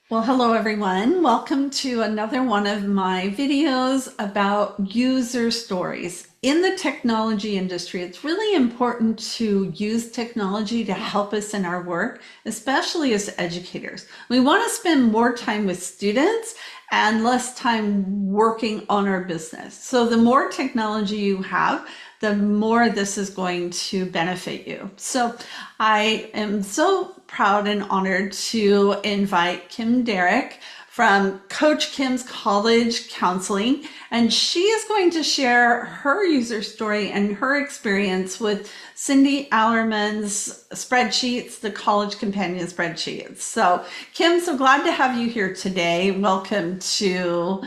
Well, hello everyone. Welcome to another one of my videos about user stories. In the technology industry, it's really important to use technology to help us in our work, especially as educators. We want to spend more time with students and less time working on our business. So the more technology you have, the more this is going to benefit you. So I am so proud and honored to invite Derrick from Coach Kim's College Counseling, and she is going to share her user story and her experience with Cindy Allerman's spreadsheets, the College Companion Spreadsheets. So, Kim, so glad to have you here today. Welcome to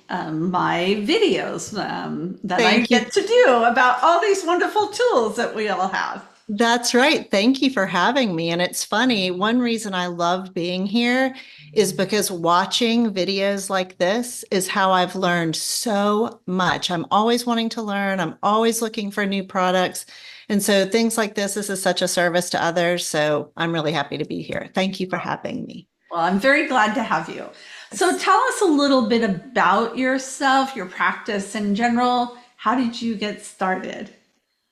my videos that I Thank you. get to do about all these wonderful tools that we all have. That's right. Thank you for having me. And it's funny, one reason I love being here is because watching videos like this is how I've learned so much. I'm always wanting to learn, I'm always looking for new products. And so things like this is such a service to others. So I'm really happy to be here. Thank you for having me. Well, I'm very glad to have you. So tell us a little bit about yourself, your practice in general. How did you get started?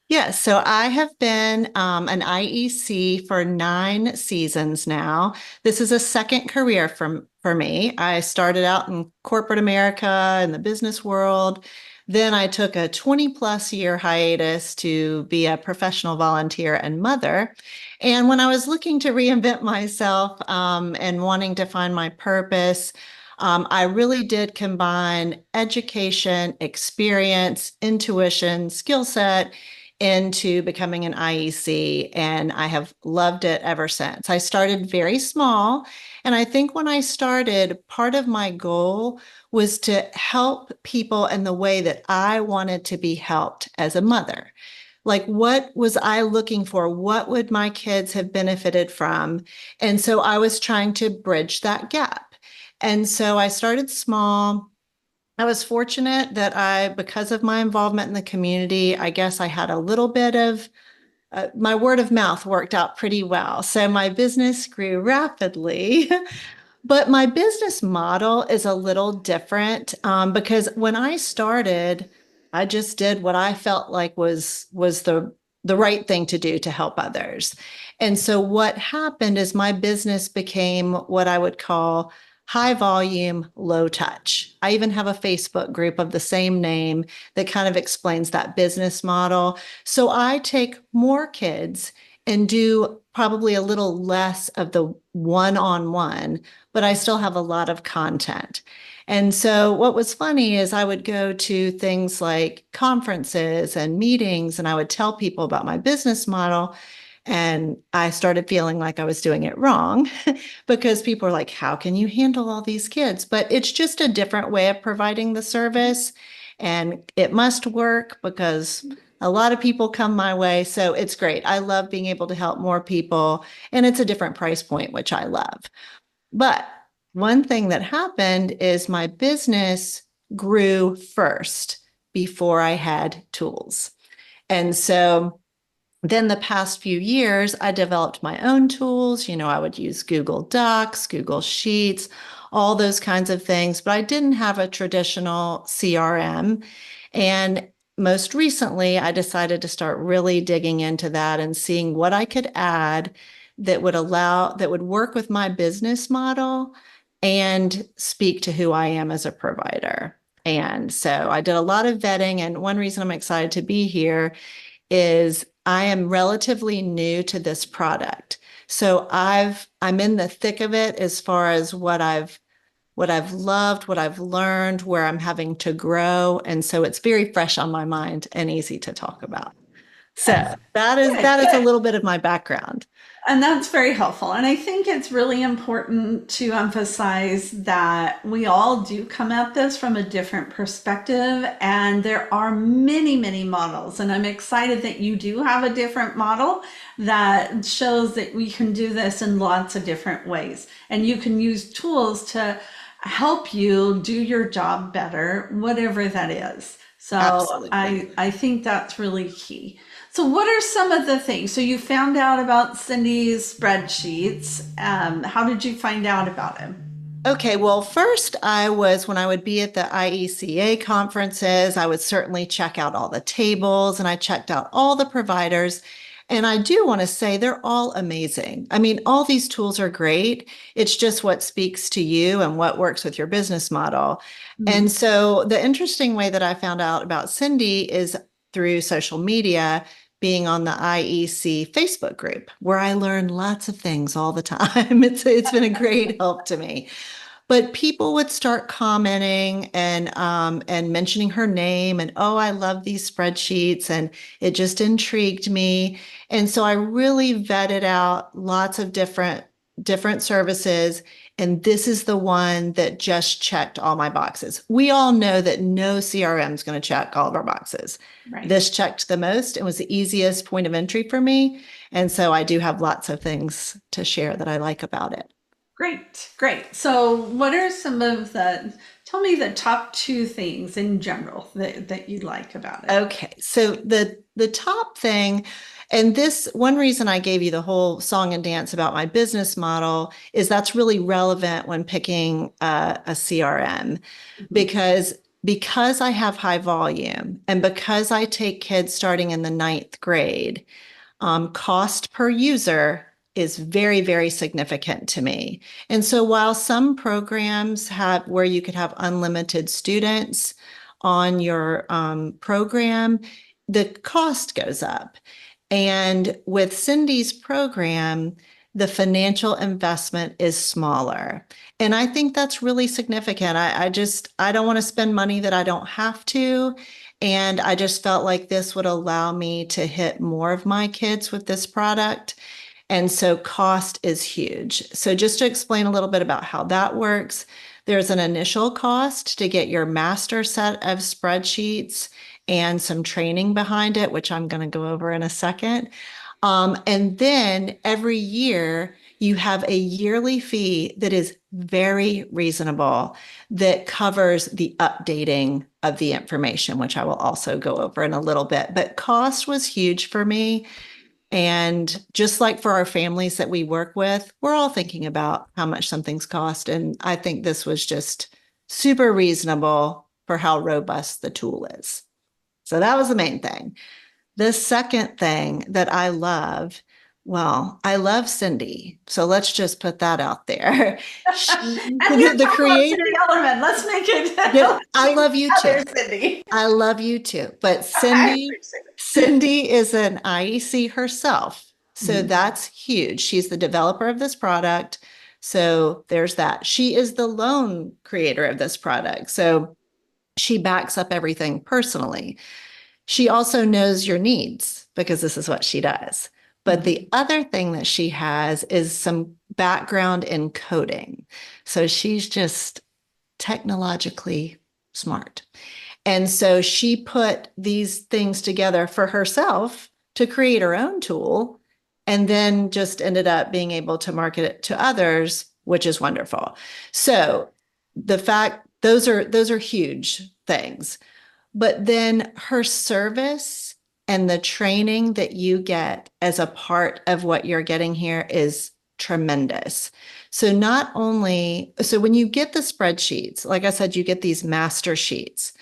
Yeah, so I have been an IEC for 9 seasons now. This is a second career for me. I started out in corporate America in the business world. Then I took a 20 plus year hiatus to be a professional volunteer and mother. And when I was looking to reinvent myself and wanting to find my purpose, I really did combine education, experience, intuition, skill set into becoming an IEC, and I have loved it ever since. I started very small, and I think when I started, part of my goal was to help people in the way that I wanted to be helped as a mother. Like, what was I looking for? What would my kids have benefited from? And so I was trying to bridge that gap. And so I started small. I was fortunate that because of my involvement in the community, I guess I had a little bit of my word of mouth worked out pretty well. So my business grew rapidly. But my business model is a little different because when I started, I just did what I felt like was the right thing to do to help others. And so what happened is my business became what I would call high volume, low touch. I even have a Facebook group of the same name that kind of explains that business model. So I take more kids and do probably a little less of the one-on-one, but I still have a lot of content. And so what was funny is I would go to things like conferences and meetings, and I would tell people about my business model. And I started feeling like I was doing it wrong because people are like, how can you handle all these kids? But it's just a different way of providing the service. And it must work because a lot of people come my way. So it's great. I love being able to help more people. And it's a different price point, which I love. But one thing that happened is my business grew first before I had tools. And so then the past few years, I developed my own tools. I would use Google Docs, Google Sheets, all those kinds of things, but I didn't have a traditional CRM. And most recently, I decided to start really digging into that and seeing what I could add that would work with my business model and speak to who I am as a provider. And so I did a lot of vetting. And one reason I'm excited to be here is I am relatively new to this product. So I'm in the thick of it as far as what I've loved, what I've learned, where I'm having to grow. And so it's very fresh on my mind and easy to talk about. So Yes. that is Good, that is a good. little bit of my background. And that's very helpful. And I think it's really important to emphasize that we all do come at this from a different perspective, and there are many, many models. And I'm excited that you do have a different model that shows that we can do this in lots of different ways. And you can use tools to help you do your job better, whatever that is. So Absolutely. I think that's really key. So what are some of the things? So you found out about Cindy's spreadsheets. How did you find out about him? Okay, well, first when I would be at the IECA conferences, I would certainly check out all the tables and I checked out all the providers. And I do want to say they're all amazing. I mean, all these tools are great. It's just what speaks to you and what works with your business model. Mhm. And so the interesting way that I found out about Cindy is through social media, being on the IEC Facebook group, where I learn lots of things all the time. It's been a great help to me. But people would start commenting and mentioning her name and, oh, I love these spreadsheets, and it just intrigued me. And so I really vetted out lots of different services, and this is the one that just checked all my boxes. We all know that no CRM is going to check all of our boxes. Right. This checked the most and was the easiest point of entry for me. And so I do have lots of things to share that I like about it. Great, great. So, what are some of tell me the top two things in general that you like about it? Okay, so the top thing, and this one reason I gave you the whole song and dance about my business model is that's really relevant when picking a CRM Mhm. because I have high volume and because I take kids starting in the ninth grade, cost per user is very, very significant to me. And so while some programs have where you could have unlimited students on your program, the cost goes up. And with Cindy's program, the financial investment is smaller. And I think that's really significant. I don't want to spend money that I don't have to. And I just felt like this would allow me to hit more of my kids with this product. And so cost is huge. So just to explain a little bit about how that works, there's an initial cost to get your master set of spreadsheets and some training behind it, which I'm going to go over in a second. And then every year you have a yearly fee that is very reasonable that covers the updating of the information, which I will also go over in a little bit. But cost was huge for me. And just like for our families that we work with, we're all thinking about how much something's cost. And I think this was just super reasonable for how robust the tool is. So that was the main thing. The second thing that I love, well, I love Cindy. So let's just put that out there. She, And you're the talking about creator, Cindy Allerman. Let's make it. yeah, Let's I make love you the too. other Cindy. I love you too. But I appreciate it. Cindy is an IEC herself. So Mhm. that's huge. She's the developer of this product. So there's that. She is the lone creator of this product. So she backs up everything personally. She also knows your needs because this is what she does. But Mhm. the other thing that she has is some background in coding. So she's just technologically smart. And so she put these things together for herself to create her own tool and then just ended up being able to market it to others, which is wonderful. So the fact those are huge things. But then her service and the training that you get as a part of what you're getting here is tremendous. So not only, so when you get the spreadsheets, like I said, you get these master sheets.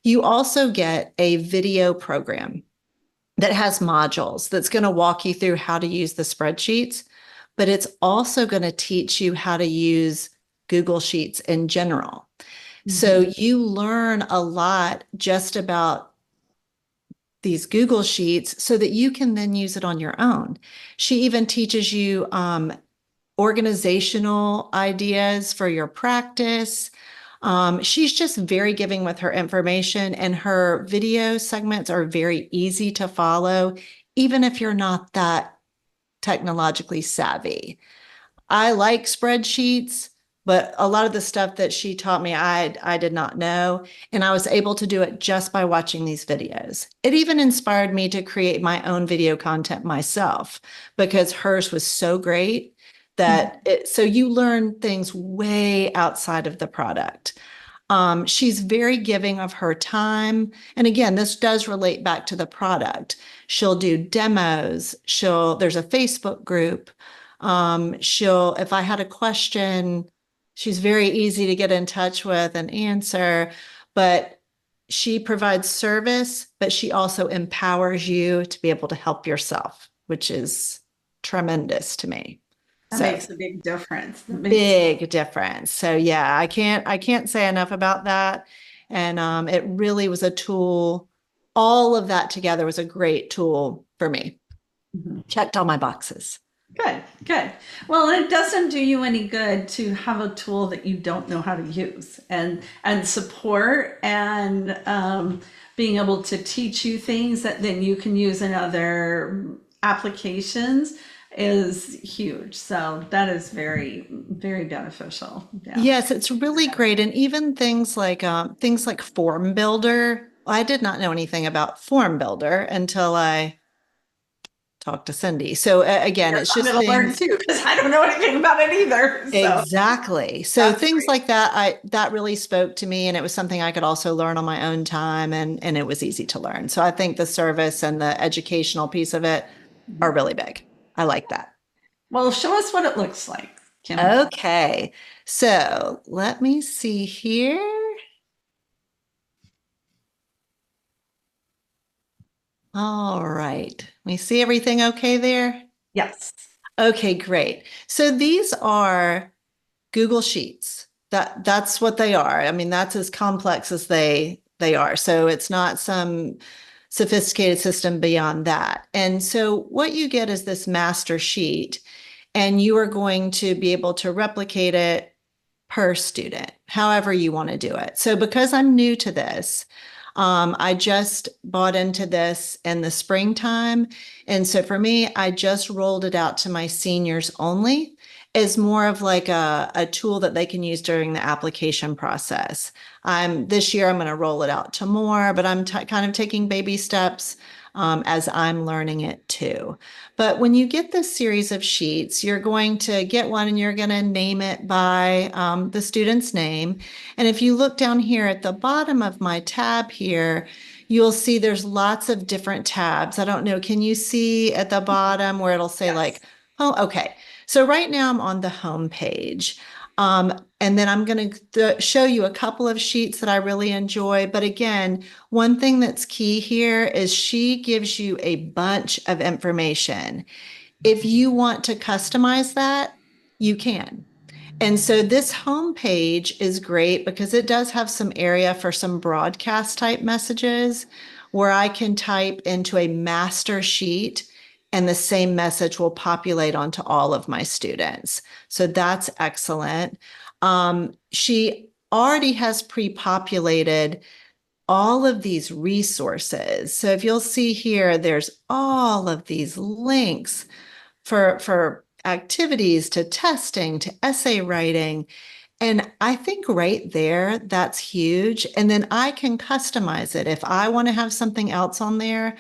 You also get a video program that has modules that's going to walk you through how to use the spreadsheets, but it's also going to teach you how to use Google Sheets in general. So Mhm. you learn a lot just about these Google Sheets so that you can then use it on your own. She even teaches you organizational ideas for your practice. She's just very giving with her information, and her video segments are very easy to follow, even if you're not that technologically savvy. I like spreadsheets, but a lot of the stuff that she taught me, I did not know. And I was able to do it just by watching these videos. It even inspired me to create my own video content myself because hers was so great that so you learn things way outside of the product. She's very giving of her time. And again, this does relate back to the product. She'll do demos. There's a Facebook group. If I had a question, She's very easy to get in touch with and answer, but she provides service, but she also empowers you to be able to help yourself, which is tremendous to me. That So makes a big difference. That makes big difference. So yeah, I can't say enough about that. And it really was a tool. All of that together was a great tool for me. Mhm. Checked all my boxes. Good, good. Well, it doesn't do you any good to have a tool that you don't know how to use, and support and being able to teach you things that then you can use in other applications is huge. So that is very, very beneficial. Yeah. Yes, it's really great. And even things like Form Builder. I did not know anything about Form Builder until I talked to Cindy. So again, it's I'm just going to learn things. too because I don't know anything about it either. So Exactly. So that's things great. like that, that really spoke to me, and it was something I could also learn on my own time, and it was easy to learn. So I think the service and the educational piece of it are really big. I like that. Well, show us what it looks like, Kim. Okay. So let me see here. All right. We see everything okay there? Yes. Okay, great. So these are Google Sheets. That's what they are. I mean, that's as complex as they are. So it's not some sophisticated system beyond that. And so what you get is this master sheet, and you are going to be able to replicate it per student, however you want to do it. So because I'm new to this, I just bought into this in the springtime. And so for me, I just rolled it out to my seniors only as more of like a tool that they can use during the application process. This year I'm going to roll it out to more, but I'm kind of taking baby steps as I'm learning it too. But when you get this series of sheets, you're going to get one and you're going to name it by the student's name. And if you look down here at the bottom of my tab here, you'll see there's lots of different tabs. I don't know, can you see at the bottom where it'll say Yes. like, oh, okay. So right now I'm on the home page. And then I'm going to show you a couple of sheets that I really enjoy. But again, one thing that's key here is she gives you a bunch of information. If you want to customize that, you can. And so this home page is great because it does have some area for some broadcast type messages where I can type into a master sheet and the same message will populate onto all of my students. So that's excellent. She already has pre-populated all of these resources. So if you'll see here, there's all of these links for activities to testing to essay writing. And I think right there, that's huge. And then I can customize it. If I want to have something else on there,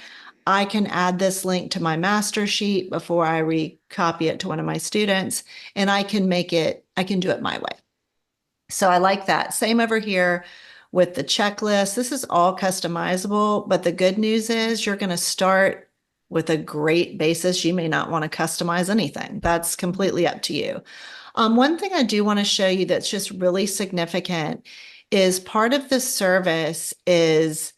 I can add this link to my master sheet before I recopy it to one of my students, and I can do it my way. So I like that. Same over here with the checklist. This is all customizable, but the good news is you're going to start with a great basis. You may not want to customize anything. That's completely up to you. One thing I do want to show you that's just really significant is part of the service is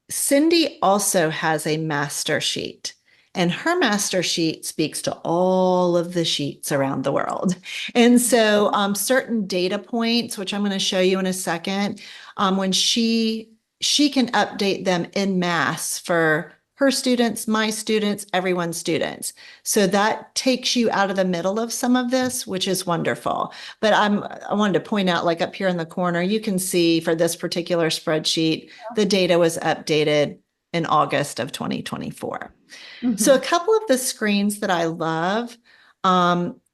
Cindy also has a master sheet, and her master sheet speaks to all of the sheets around the world. And so certain data points, which I'm going to show you in a second, when she can update them in mass for her students, my students, everyone's students. So that takes you out of the middle of some of this, which is wonderful. But I wanted to point out, like up here in the corner, you can see for this particular spreadsheet, the data was updated in August of 2024. So a Mhm. couple of the screens that I love,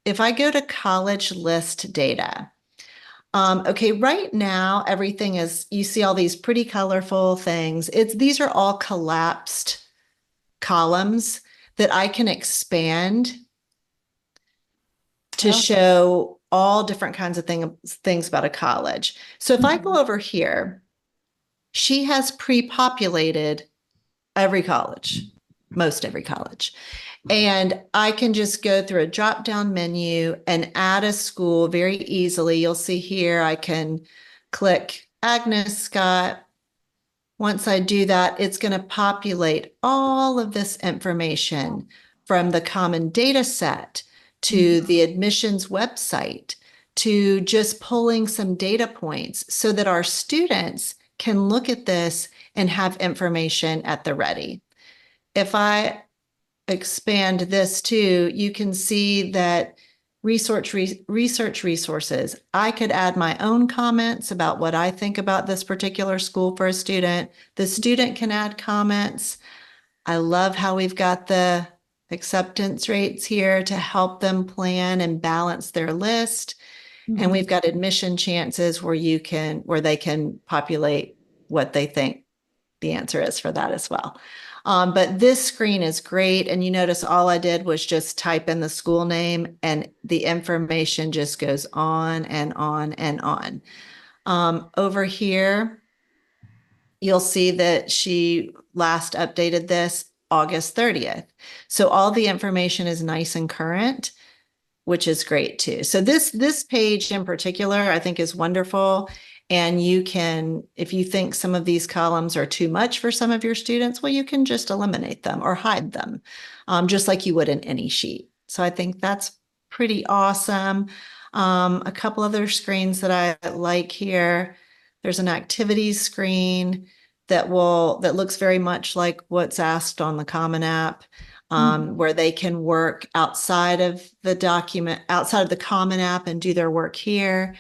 if I go to college list data, okay, right now everything is, you see all these pretty colorful things. These are all collapsed columns that I can expand to Oh. show all different kinds of things about a college. So if I go Mhm. over here, she has pre-populated every college, most every college. And I can just go through a drop down menu and add a school very easily. You'll see here I can click Agnes Scott. Once I do that, it's going to populate all of this information from the common data set to the admissions website to just pulling some data points so that our students can look at this and have information at the ready. If I expand this too, you can see that research resources. I could add my own comments about what I think about this particular school for a student. The student can add comments. I love how we've got the acceptance rates here to help them plan and balance their list. And we've got admission chances where they can populate what they think the answer is for that as well. But this screen is great. And you notice all I did was just type in the school name and the information just goes on and on and on. Over here, you'll see that she last updated this August 30th. So all the information is nice and current, which is great too. So this page in particular, I think is wonderful. And you can, if you think some of these columns are too much for some of your students, well, you can just eliminate them or hide them, just like you would in any sheet. So I think that's pretty awesome. A couple other screens that I like here. There's an activities screen that looks very much like what's asked on the Common App. Where they can work outside of the Common App and do their work here.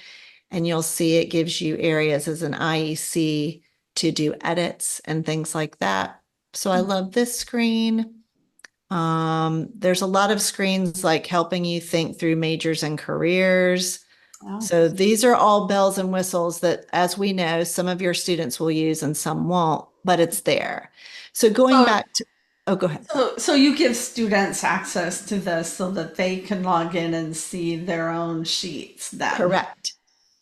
And you'll see it gives you areas as an IEC to do edits and things like that. So I love this screen. There's a lot of screens like helping you think through majors and careers. Wow. So these are all bells and whistles that, as we know, some of your students will use and some won't, but it's there. So going back to, oh, go ahead. So you give students access to this so that they can log in and see their own sheets then. Correct.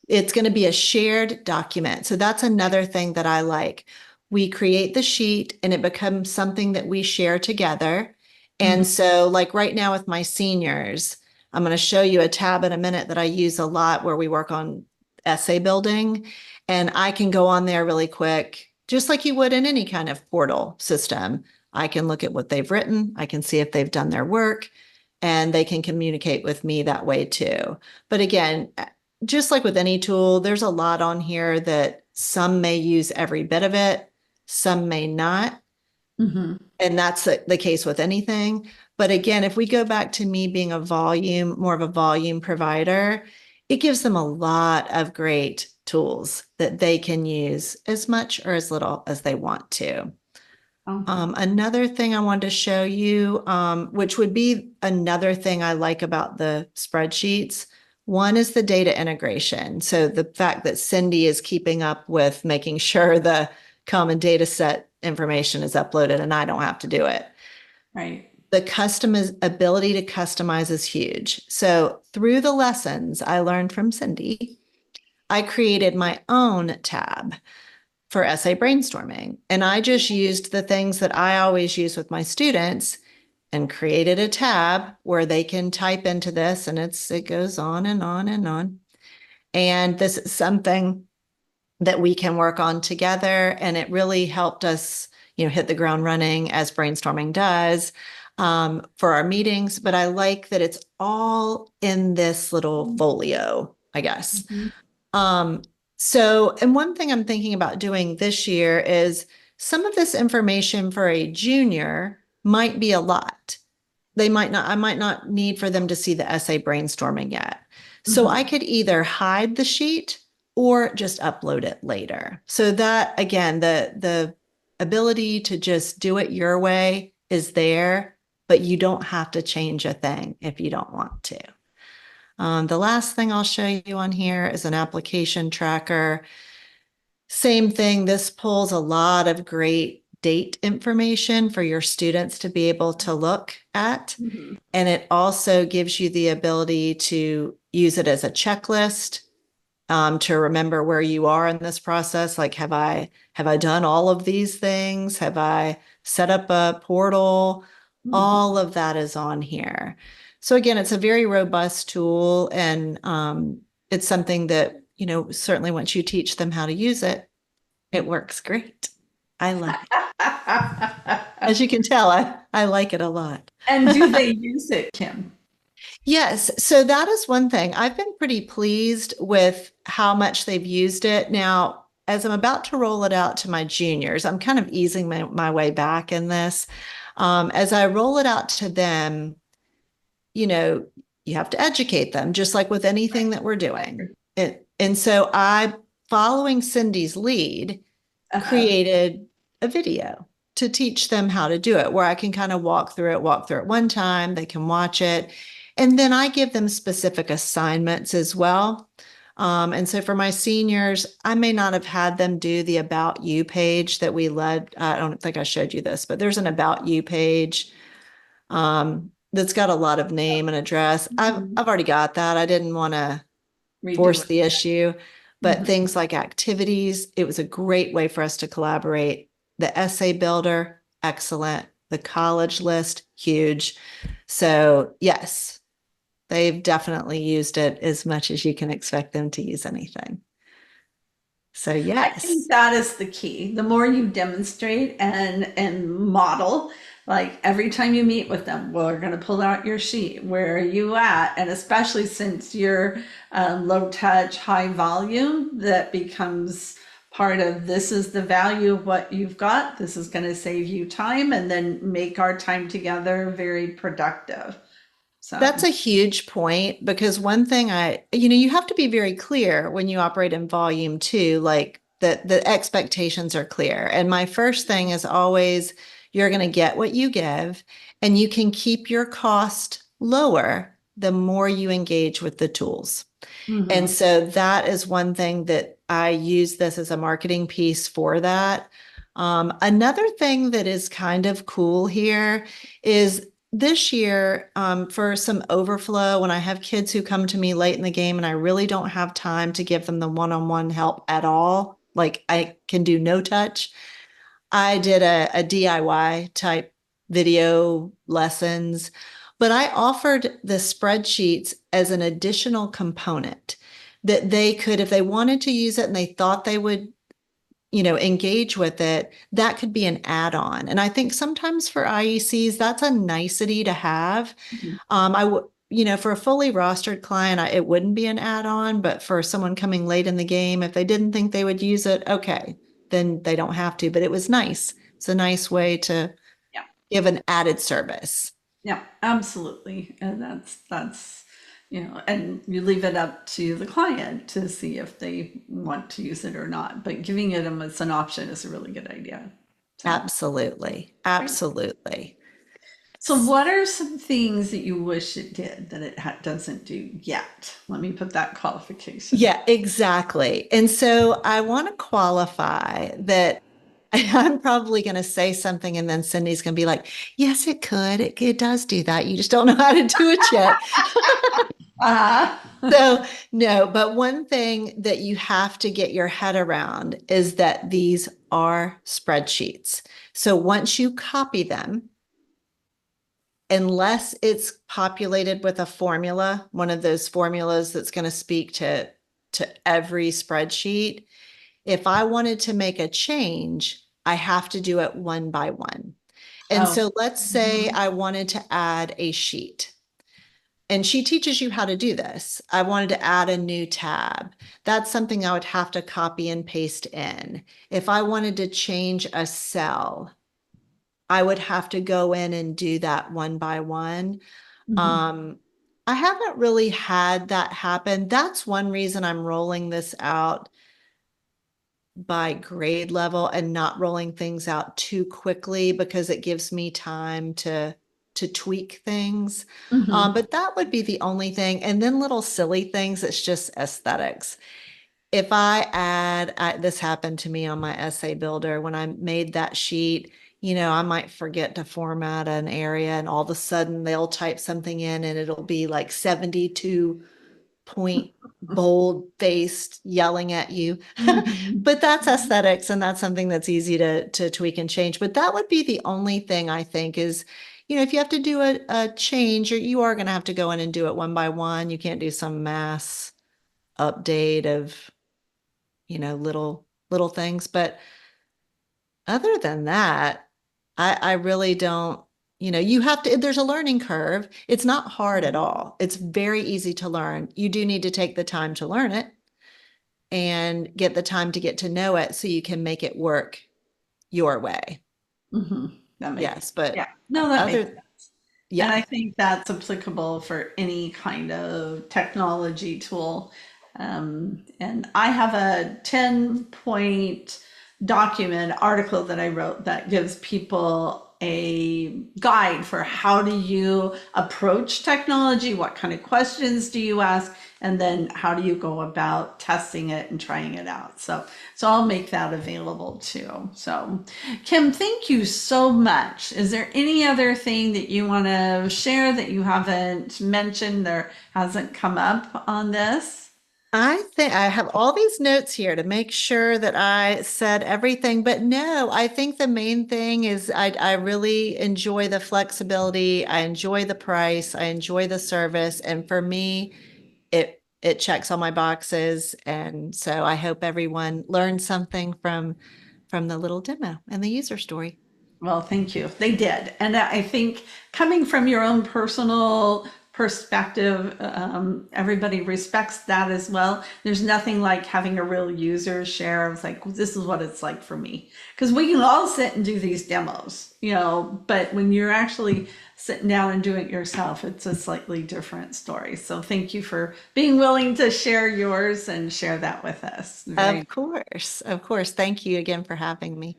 It's going to be a shared document. So that's another thing that I like. We create the sheet and it becomes something that we share together. And so like right now with my seniors, I'm going to show you a tab in a minute that I use a lot where we work on essay building. And I can go on there really quick, just like you would in any kind of portal system. I can look at what they've written. I can see if they've done their work and they can communicate with me that way too. But again, just like with any tool, there's a lot on here that some may use every bit of it, some may not. And that's the case with anything. But again, if we go back to me being more of a volume provider, it gives them a lot of great tools that they can use as much or as little as they want to. Another thing I wanted to show you, which would be another thing I like about the spreadsheets. One is the data integration. So the fact that Cindy is keeping up with making sure the common data set information is uploaded and I don't have to do it. Right. The ability to customize is huge. So through the lessons I learned from Cindy, I created my own tab for essay brainstorming. And I just used the things that I always use with my students and created a tab where they can type into this and it goes on and on and on. And this is something that we can work on together. And it really helped us, hit the ground running as brainstorming does for our meetings. But I like that it's all in this little folio, I guess. And one thing I'm thinking about doing this year is some of this information for a junior might be a lot. I might not need for them to see the essay brainstorming yet. So I could either hide the sheet or just upload it later. So that, again, the ability to just do it your way is there, but you don't have to change a thing if you don't want to. The last thing I'll show you on here is an application tracker. Same thing, this pulls a lot of great date information for your students to be able to look at. And it also gives you the ability to use it as a checklist to remember where you are in this process. Like, have I done all of these things? Have I set up a portal? Mhm. All of that is on here. So again, it's a very robust tool, and it's something that, certainly once you teach them how to use it, it works great. I love it. As you can tell, I like it a lot. And do they use it, Kim? Yes, so that is one thing. I've been pretty pleased with how much they've used it. Now, as I'm about to roll it out to my juniors, I'm kind of easing my way back in this. As I roll it out to them, you know, you have to educate them, just like with anything that we're doing. And so following Cindy's lead, Uh-huh. created a video to teach them how to do it, where I can kind of walk through it one time, they can watch it. And then I give them specific assignments as well. And so for my seniors, I may not have had them do the About You page that we led. I don't think I showed you this, but there's an About You page that's got a lot of name and address. Mhm. I've already got that. I didn't want to Redo force it. the issue, but Mhm. things like activities, it was a great way for us to collaborate. The essay builder, excellent. The college list, huge. So, yes, they've definitely used it as much as you can expect them to use anything. So, I think yes, that is the key. The more you demonstrate and model, like every time you meet with them, well, we're going to pull out your sheet. Where are you at? And especially since you're low touch, high volume, that becomes part of this is the value of what you've got. This is going to save you time and then make our time together very productive. that's So, a huge point, because one thing you have to be very clear when you operate in volume too, like that the expectations are clear. And my first thing is always, you're going to get what you give, and you can keep your cost lower the more you engage with the tools. And mhm. so that is one thing that I use this as a marketing piece for that. Another thing that is kind of cool here is this year, for some overflow, when I have kids who come to me late in the game and I really don't have time to give them the one-on-one help at all, like I can do no touch, I did a DIY type video lessons, but I offered the spreadsheets as an additional component that they could, if they wanted to use it and they thought they would, engage with it, that could be an add-on. And I think sometimes for IECs, that's a nicety to have. Mhm. I would, for a fully rostered client, it wouldn't be an add-on, but for someone coming late in the game, if they didn't think they would use it, okay, then they don't have to. But it was nice. It's a nice way to Yeah. give an added service. Yeah, absolutely. And that's, and you leave it up to the client to see if they want to use it or not. But giving it them as an option is a really good idea. So, Absolutely. great. Absolutely. So what are some things that you wish it did that it doesn't do yet? Let me put that qualification. Yeah, exactly. And so I want to qualify that I'm probably going to say something and then Cindy's going to be like, yes, it could. It does do that. You just don't know how to do it yet. Ah, So, no, but one thing that you have to get your head around is that these are spreadsheets. So once you copy them, unless it's populated with a formula, one of those formulas that's going to speak to every spreadsheet, if I wanted to make a change, I have to do it one by one. And oh, so let's say mhm, I wanted to add a sheet. And she teaches you how to do this. I wanted to add a new tab. That's something I would have to copy and paste in. If I wanted to change a cell, I would have to go in and do that one by one. mhm, Um, I haven't really had that happen. That's one reason I'm rolling this out by grade level and not rolling things out too quickly, because it gives me time to tweak things. mhm. But that would be the only thing. And then little silly things, it's just aesthetics. If this happened to me on my essay builder when I made that sheet, I might forget to format an area and all of a sudden they'll type something in and it'll be like 72 point bold faced yelling at you. Mhm. But that's aesthetics, and that's something that's easy to tweak and change. But that would be the only thing I think is, if you have to do a change, you are going to have to go in and do it one by one. You can't do some mass update of, little things. But other than that, I really don't, you have to, there's a learning curve. It's not hard at all. It's very easy to learn. You do need to take the time to learn it and get the time to get to know it so you can make it work your way. That makes, Yes, but yeah, no, that makes other, sense. And yeah. I think that's applicable for any kind of technology tool. And I have a 10-point document article that I wrote that gives people a guide for how do you approach technology, what kind of questions do you ask, and then how do you go about testing it and trying it out. So I'll make that available too. So Kim, thank you so much. Is there any other thing that you want to share that you haven't mentioned or hasn't come up on this? I think I have all these notes here to make sure that I said everything, but no, I think the main thing is I really enjoy the flexibility. I enjoy the price. I enjoy the service. And for me, it checks all my boxes. And so I hope everyone learned something from the little demo and the user story. Well, thank you. They did. And I think coming from your own personal perspective, everybody respects that as well. There's nothing like having a real user share of like, this is what it's like for me. Because we can all sit and do these demos, but when you're actually sitting down and doing it yourself, it's a slightly different story. So thank you for being willing to share yours and share that with us. Very Of course. Of course. Thank you again for having me.